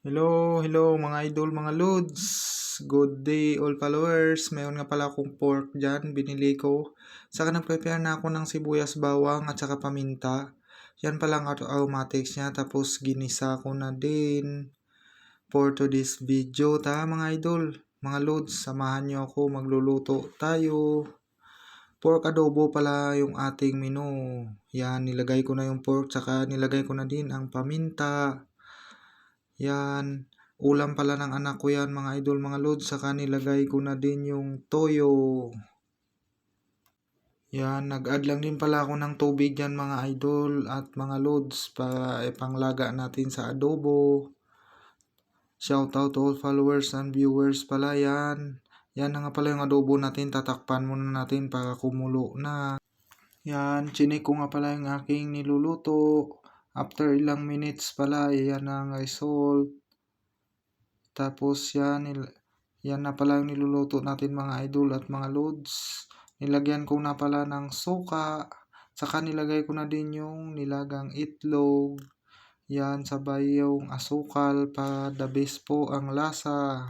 Hello mga idol, mga lods. Good day all followers. Mayroon nga pala akong pork dyan, binili ko. Saka nag-prepare na ako ng sibuyas, bawang at saka paminta. Yan palang aromatics niya, tapos ginisa ko na din for today's video. Mga idol, mga lods, samahan nyo ako, magluluto tayo. Pork adobo pala yung ating menu. Yan, nilagay ko na yung pork, saka nilagay ko na din ang paminta. Yan, ulam pala ng anak ko yan mga idol, mga lods. Saka nilagay ko na din yung toyo. Yan, nag-add lang din pala ako ng tubig yan mga idol at mga lods para ipanglaga natin sa adobo. Shout out to all followers and viewers pala yan. Yan na nga pala yung adobo natin, tatakpan muna natin para kumulo na. Yan, chinik ko nga pala yung aking niluluto. After ilang minutes pala, yan ang result. Tapos yan na pala yung niluluto natin mga idol at mga lods. Nilagyan ko na pala ng suka. Saka nilagay ko na din yung nilagang itlog. Yan, sabay yung asukal pa the best po ang lasa.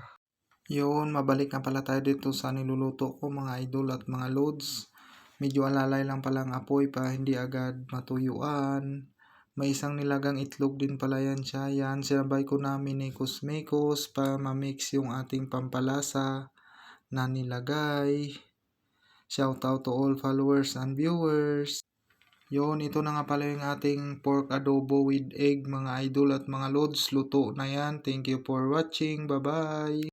Yun, mabalik na pala tayo dito sa niluluto ko mga idol at mga lods. Medyo alalay lang pala ang apoy para hindi agad matuyuan. May isang nilagang itlog din pala yan siya. Yan, sinabay ko na minikos-mikos para ma-mix yung ating pampalasa na nilagay. Shout out to all followers and viewers. Yun, ito na nga pala yung ating pork adobo with egg mga idol at mga lods. Luto na yan. Thank you for watching. Bye-bye.